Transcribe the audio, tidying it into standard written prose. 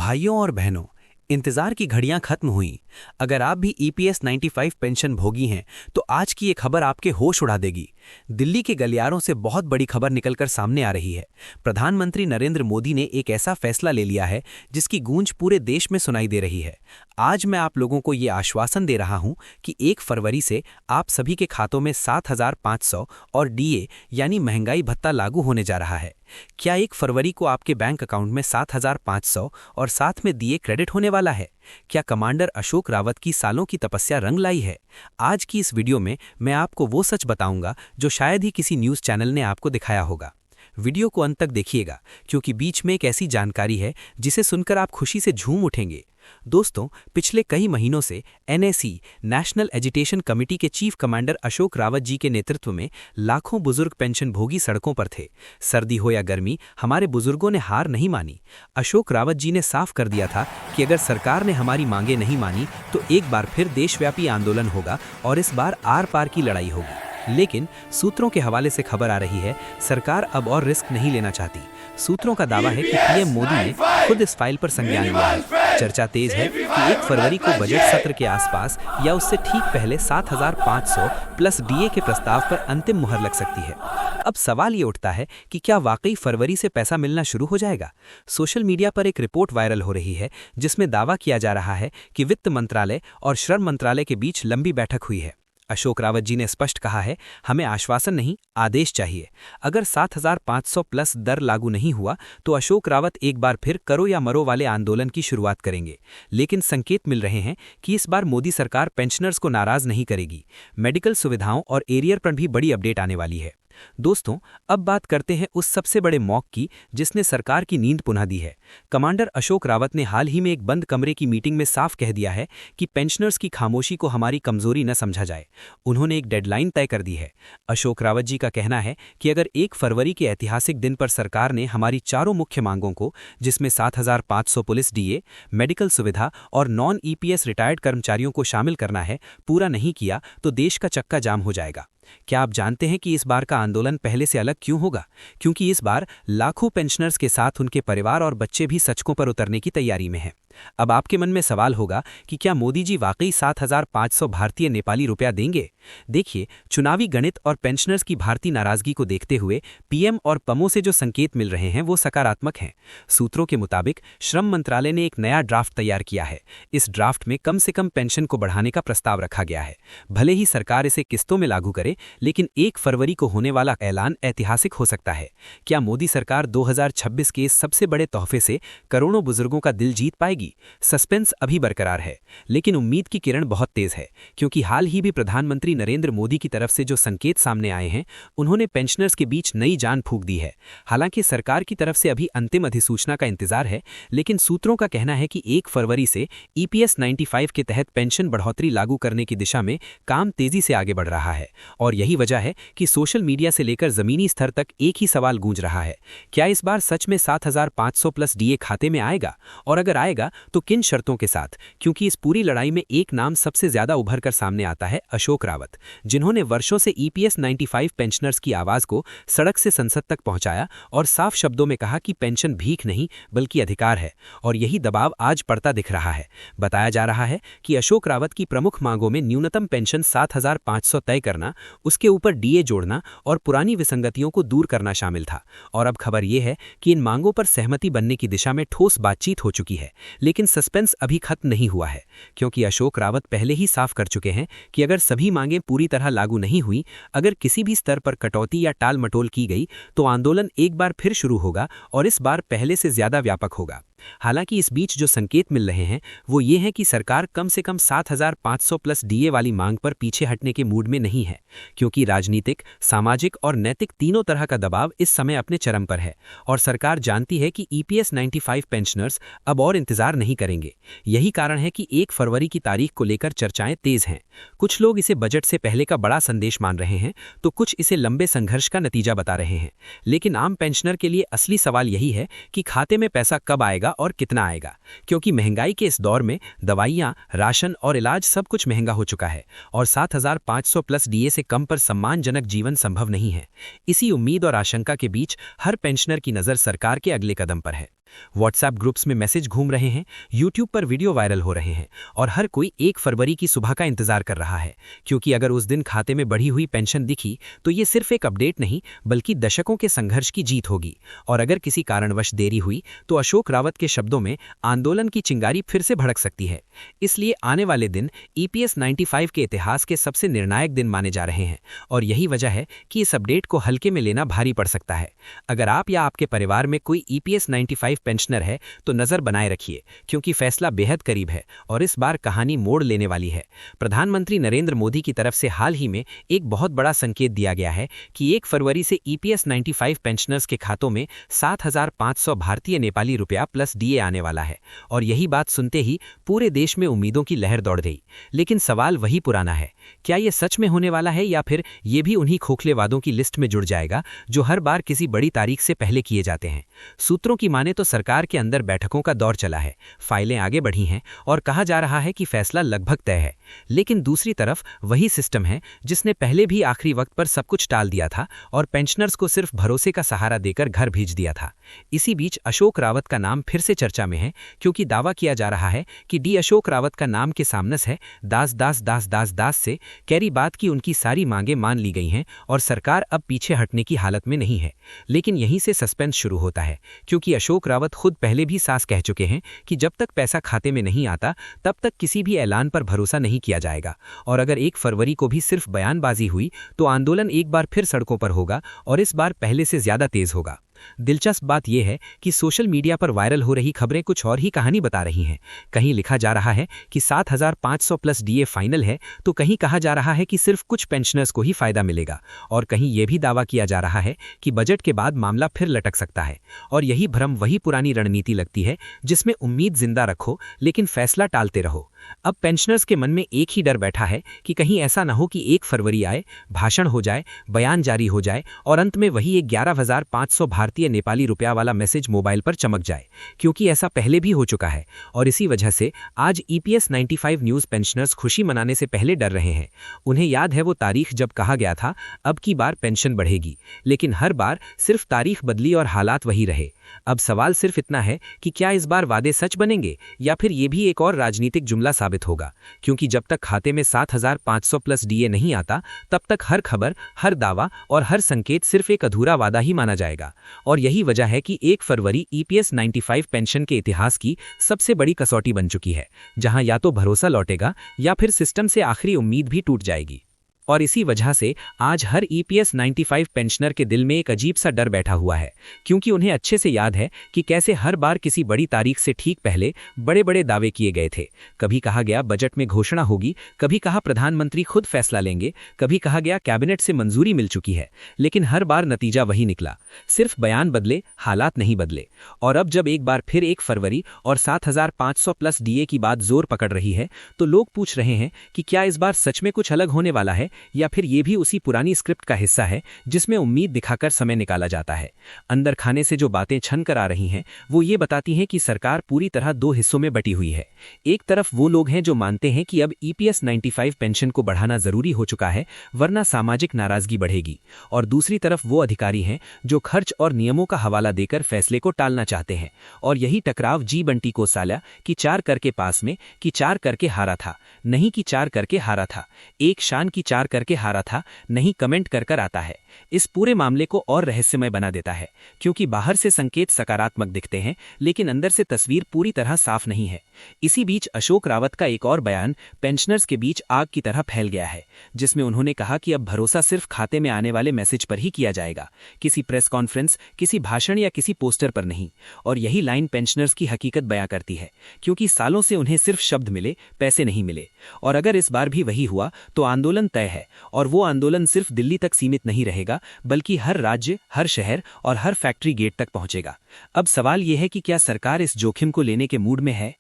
भाइयों और बहनों, इंतजार की घड़ियां खत्म हुई। अगर आप भी ईपीएस 95 पेंशन भोगी हैं तो आज की ये खबर आपके होश उड़ा देगी। दिल्ली के गलियारों से बहुत बड़ी खबर निकलकर सामने आ रही है। प्रधानमंत्री नरेंद्र मोदी ने एक ऐसा फैसला ले लिया है जिसकी गूंज पूरे देश में सुनाई दे रही है। आज मैं आप लोगों को ये आश्वासन दे रहा हूं कि 1 फरवरी से आप सभी के खातों में 7,500 और डीए यानी महंगाई भत्ता लागू होने जा रहा है। क्या 1 फरवरी को आपके बैंक अकाउंट में 7,500 और साथ में डीए क्रेडिट होने वाला है? क्या कमांडर अशोक रावत की सालों की तपस्या रंग लाई है? आज की इस वीडियो में मैं आपको वो सच बताऊंगा जो शायद ही किसी न्यूज़ चैनल ने आपको दिखाया होगा। वीडियो को अंत तक देखिएगा क्योंकि बीच में एक ऐसी जानकारी है जिसे सुनकर आप खुशी से झूम उठेंगे। दोस्तों, पिछले कई महीनों से एनएसी नेशनल एजुटेशन कमेटी के चीफ कमांडर अशोक रावत जी के नेतृत्व में लाखों बुजुर्ग पेंशन भोगी सड़कों पर थे। सर्दी हो या गर्मी, हमारे बुजुर्गों ने हार नहीं मानी। अशोक रावत जी ने साफ कर दिया था कि अगर सरकार ने हमारी मांगें नहीं मानी तो एक बार फिर देशव्यापी आंदोलन होगा और इस बार आर पार की लड़ाई होगी। लेकिन सूत्रों के हवाले से खबर आ रही है, सरकार अब और रिस्क नहीं लेना चाहती। सूत्रों का दावा है कि पीएम मोदी ने खुद इस फाइल पर संज्ञान लिया है। चर्चा तेज है कि 1 फरवरी को बजट सत्र के आसपास या उससे ठीक पहले 7,500 प्लस डीए के प्रस्ताव पर अंतिम मुहर लग सकती है। अब सवाल ये उठता है कि क्या वाकई फरवरी से पैसा मिलना शुरू हो जाएगा? सोशल मीडिया पर एक रिपोर्ट वायरल हो रही है जिसमें दावा किया जा रहा है कि वित्त मंत्रालय और श्रम मंत्रालय के बीच लंबी बैठक हुई है। अशोक रावत जी ने स्पष्ट कहा है, हमें आश्वासन नहीं, आदेश चाहिए। अगर 7,500 प्लस दर लागू नहीं हुआ तो अशोक रावत एक बार फिर करो या मरो वाले आंदोलन की शुरुआत करेंगे। लेकिन संकेत मिल रहे हैं कि इस बार मोदी सरकार पेंशनर्स को नाराज नहीं करेगी। मेडिकल सुविधाओं और एरियर पर भी बड़ी अपडेट आने वाली है। दोस्तों, अब बात करते हैं उस सबसे बड़े मौक की जिसने सरकार की नींद पुनः दी है। कमांडर अशोक रावत ने हाल ही में एक बंद कमरे की मीटिंग में साफ कह दिया है कि पेंशनर्स की खामोशी को हमारी कमजोरी न समझा जाए। उन्होंने एक डेडलाइन तय कर दी है। अशोक रावत जी का कहना है कि अगर 1 फरवरी के ऐतिहासिक दिन पर सरकार ने हमारी चारों मुख्य मांगों को, जिसमें 7,500 पुलिस डीए, मेडिकल सुविधा और नॉन ईपीएस रिटायर्ड कर्मचारियों को शामिल करना है, पूरा नहीं किया तो देश का चक्का जाम हो जाएगा। क्या आप जानते हैं कि इस बार का आंदोलन पहले से अलग क्यों होगा? क्योंकि इस बार लाखों पेंशनर्स के साथ उनके परिवार और बच्चे भी सड़कों पर उतरने की तैयारी में हैं। अब आपके मन में सवाल होगा कि क्या मोदी जी वाकई 7,500 भारतीय नेपाली रुपया देंगे? देखिए, चुनावी गणित और पेंशनर्स की भारतीय नाराजगी को देखते हुए पीएम और पमो से जो संकेत मिल रहे हैं वो सकारात्मक हैं। सूत्रों के मुताबिक श्रम मंत्रालय ने एक नया ड्राफ्ट तैयार किया है। इस ड्राफ्ट में कम से कम पेंशन को बढ़ाने का प्रस्ताव रखा गया है। भले ही सरकार इसे किस्तों में लागू करे, लेकिन 1 फरवरी को होने वाला ऐलान ऐतिहासिक हो सकता है। क्या मोदी सरकार 2026 के इस सबसे बड़े तोहफे से करोड़ों बुजुर्गों का दिल जीत पाएगी? सस्पेंस अभी बरकरार है, लेकिन उम्मीद की किरण बहुत तेज है क्योंकि हाल ही भी प्रधानमंत्री नरेंद्र मोदी की तरफ से जो संकेत सामने आए हैं, उन्होंने पेंशनर्स के बीच नई जान फूंक दी है। हालांकि सरकार की तरफ से अभी अंतिम अधिसूचना का इंतजार है, लेकिन सूत्रों का कहना है कि 1 फरवरी से ईपीएस 95 के तहत पेंशन बढ़ोतरी लागू करने की दिशा में काम तेजी से आगे बढ़ रहा है। और यही वजह है कि सोशल मीडिया से लेकर जमीनी स्तर तक एक ही सवाल गूंज रहा है, क्या इस बार सच में 7,500 प्लस डीए खाते में आएगा? और अगर आएगा तो किन शर्तों के साथ? क्योंकि इस पूरी लड़ाई में एक नाम सबसे ज्यादा उभर कर सामने आता है, अशोक रावत, जिन्होंने वर्षों से ईपीएस 95 पेंशनर्स की आवाज को सड़क से संसद तक पहुंचाया और साफ शब्दों में कहा कि पेंशन भीख नहीं बल्कि अधिकार है। और यही दबाव आज पड़ता दिख रहा है। बताया जा रहा है कि अशोक रावत की प्रमुख मांगों में न्यूनतम पेंशन 7,500 तय करना, उसके ऊपर डीए जोड़ना और पुरानी विसंगतियों को दूर करना शामिल था। और अब खबर यह है कि इन मांगों पर सहमति बनने की दिशा में ठोस बातचीत हो चुकी है। लेकिन सस्पेंस अभी खत्म नहीं हुआ है, क्योंकि अशोक रावत पहले ही साफ कर चुके हैं कि अगर सभी मांगें पूरी तरह लागू नहीं हुई, अगर किसी भी स्तर पर कटौती या टाल मटोल की गई, तो आंदोलन एक बार फिर शुरू होगा और इस बार पहले से ज्यादा व्यापक होगा। हालांकि इस बीच जो संकेत मिल रहे हैं वो ये है कि सरकार कम से कम 7,500 प्लस डीए वाली मांग पर पीछे हटने के मूड में नहीं है, क्योंकि राजनीतिक, सामाजिक और नैतिक तीनों तरह का दबाव इस समय अपने चरम पर है। और सरकार जानती है कि ईपीएस 95 पेंशनर्स अब और इंतजार नहीं करेंगे। यही कारण है कि 1 फरवरी की तारीख को लेकर चर्चाएं तेज हैं। कुछ लोग इसे बजट से पहले का बड़ा संदेश मान रहे हैं, तो कुछ इसे लंबे संघर्ष का नतीजा बता रहे हैं। लेकिन आम पेंशनर के लिए असली सवाल यही है कि खाते में पैसा कब आएगा और कितना आएगा, क्योंकि महंगाई के इस दौर में दवाइयां, राशन और इलाज सब कुछ महंगा हो चुका है और 7,500 प्लस डीए से कम पर सम्मानजनक जीवन संभव नहीं है। इसी उम्मीद और आशंका के बीच हर पेंशनर की नजर सरकार के अगले कदम पर है। व्हाट्सएप ग्रुप्स में मैसेज घूम रहे हैं, यूट्यूब पर वीडियो वायरल हो रहे हैं और हर कोई 1 फरवरी की सुबह का इंतजार कर रहा है, क्योंकि अगर उस दिन खाते में बढ़ी हुई पेंशन दिखी तो ये सिर्फ एक अपडेट नहीं बल्कि दशकों के संघर्ष की जीत होगी। और अगर किसी कारणवश देरी हुई तो अशोक रावत के शब्दों में आंदोलन की चिंगारी फिर से भड़क सकती है। इसलिए आने वाले दिन ईपीएस 95 के इतिहास के सबसे निर्णायक दिन माने जा रहे हैं और यही वजह है कि इस अपडेट को हल्के में लेना भारी पड़ सकता है। अगर आप या आपके परिवार में कोई ईपीएस 95 पेंशनर है तो नजर बनाए रखिए, क्योंकि फैसला बेहद करीब है और इस बार कहानी मोड़ लेने वाली है। प्रधानमंत्री नरेंद्र मोदी की तरफ से हाल ही में एक बहुत बड़ा संकेत दिया गया है कि 1 फरवरी से ईपीएस 95 पेंशनर्स के खातों में 7,500 भारतीय नेपाली रुपया प्लस डीए आने वाला है। और यही बात सुनते ही पूरे देश में उम्मीदों की लहर दौड़ गई। लेकिन सवाल वही पुराना है, क्या ये सच में होने वाला है या फिर ये भी उन्हीं खोखले वादों की लिस्ट में जुड़ जाएगा जो हर बार किसी बड़ी तारीख से पहले किए जाते हैं। सूत्रों की माने तो सरकार के अंदर बैठकों का दौर चला है, फाइलें आगे बढ़ी हैं और कहा जा रहा है कि फैसला लगभग तय है। लेकिन दूसरी तरफ वही सिस्टम है जिसने पहले भी आखिरी वक्त पर सब कुछ टाल दिया था और पेंशनर्स को सिर्फ भरोसे का सहारा देकर घर भेज दिया था। इसी बीच अशोक रावत का नाम फिर से चर्चा में है, क्योंकि दावा किया जा रहा है कि डी अशोक रावत का नाम के सामनस है दास दास दास दास दास से कैरी बात की उनकी सारी मांगें मान ली गई हैं और सरकार अब पीछे हटने की हालत में नहीं है। लेकिन यहीं से सस्पेंस शुरू होता है, क्योंकि अशोक रावत खुद पहले भी साफ कह चुके हैं कि जब तक पैसा खाते में नहीं आता तब तक किसी भी ऐलान पर भरोसा नहीं किया जाएगा। और अगर 1 फरवरी को भी सिर्फ बयानबाजी हुई तो आंदोलन एक बार फिर सड़कों पर होगा और इस बार पहले से ज्यादा तेज होगा। दिलचस्प बात यह है कि सोशल मीडिया पर वायरल हो रही खबरें कुछ और ही कहानी बता रही हैं। कहीं लिखा जा रहा है कि 7,500 प्लस डीए फाइनल है तो कहीं कहा जा रहा है कि सिर्फ कुछ पेंशनर्स को ही फायदा मिलेगा और कहीं यह भी दावा किया जा रहा है कि बजट के बाद मामला फिर लटक सकता है। और यही भ्रम वही पुरानी रणनीति लगती है जिसमें उम्मीद जिंदा रखो लेकिन फैसला टालते रहो। अब पेंशनर्स के मन में एक ही डर बैठा है कि कहीं ऐसा ना हो कि 1 फरवरी आए, भाषण हो जाए, बयान जारी हो जाए और अंत में वही एक 11,500 भारतीय नेपाली रुपया वाला मैसेज मोबाइल पर चमक जाए, क्योंकि ऐसा पहले भी हो चुका है। और इसी वजह से आज ईपीएस 95 न्यूज पेंशनर्स खुशी मनाने से पहले डर रहे हैं। उन्हें याद है वो तारीख जब कहा गया था अब की बार पेंशन बढ़ेगी, लेकिन हर बार सिर्फ तारीख बदली और हालात वही रहे। अब सवाल सिर्फ इतना है कि क्या इस बार वादे सच बनेंगे या फिर ये भी एक और राजनीतिक जुमला साबित होगा, क्योंकि जब तक खाते में 7,500 प्लस डीए नहीं आता तब तक हर खबर, हर दावा और हर संकेत सिर्फ एक अधूरा वादा ही माना जाएगा। और यही वजह है कि 1 फरवरी ईपीएस 95 पेंशन के इतिहास की सबसे बड़ी कसौटी बन चुकी है, जहां या तो भरोसा लौटेगा या फिर सिस्टम से आखिरी उम्मीद भी टूट जाएगी। और इसी वजह से आज हर ईपीएस 95 पेंशनर के दिल में एक अजीब सा डर बैठा हुआ है, क्योंकि उन्हें अच्छे से याद है कि कैसे हर बार किसी बड़ी तारीख से ठीक पहले बड़े बड़े दावे किए गए थे। कभी कहा गया बजट में घोषणा होगी, कभी कहा प्रधानमंत्री खुद फैसला लेंगे, कभी कहा गया कैबिनेट से मंजूरी मिल चुकी है, लेकिन हर बार नतीजा वही निकला, सिर्फ बयान बदले, हालात नहीं बदले। और अब जब एक बार फिर 1 फरवरी और 7,500 प्लस डीए की बात जोर पकड़ रही है तो लोग पूछ रहे हैं कि क्या इस बार सच में कुछ अलग होने वाला है या फिर ये भी उसी पुरानी स्क्रिप्ट का हिस्सा है जिसमें उम्मीद दिखाकर समय निकाला जाता है। अंदर खाने से जो बातें छन कर आ रही हैं वो ये बताती हैं कि सरकार पूरी तरह 2 हिस्सों में बटी हुई है। एक तरफ वो लोग हैं जो मानते हैं कि अब ईपीएस 95 पेंशन को बढ़ाना जरूरी हो चुका है वरना सामाजिक नाराजगी बढ़ेगी, और दूसरी तरफ वो अधिकारी हैं जो खर्च और नियमों का हवाला देकर फैसले को टालना चाहते हैं। और यही टकराव जी बंटी को साला कि 4 कर के पास में कि 4 करके हारा था, नहीं कि 4 करके हारा था, एक शान की 4 करके हारा था, नहीं कमेंट कर आता है। इस पूरे मामले को और रहस्यमय बना देता है, क्योंकि बाहर से संकेत सकारात्मक दिखते हैं लेकिन अंदर से तस्वीर पूरी तरह साफ नहीं है। इसी बीच अशोक रावत का एक और बयान पेंशनर्स के बीच आग की तरह फैल गया है, जिसमें उन्होंने कहा कि अब भरोसा सिर्फ खाते में आने वाले मैसेज पर ही किया जाएगा, किसी प्रेस कॉन्फ्रेंस, किसी भाषण या किसी पोस्टर पर नहीं। और यही लाइन पेंशनर्स की हकीकत बयां करती है, क्योंकि सालों से उन्हें सिर्फ शब्द मिले, पैसे नहीं मिले। और अगर इस बार भी वही हुआ तो आंदोलन तय है, और वो आंदोलन सिर्फ दिल्ली तक सीमित नहीं रहेगा बल्कि हर राज्य, हर शहर और हर फैक्ट्री गेट तक पहुंचेगा। अब सवाल यह है कि क्या सरकार इस जोखिम को लेने के मूड में है।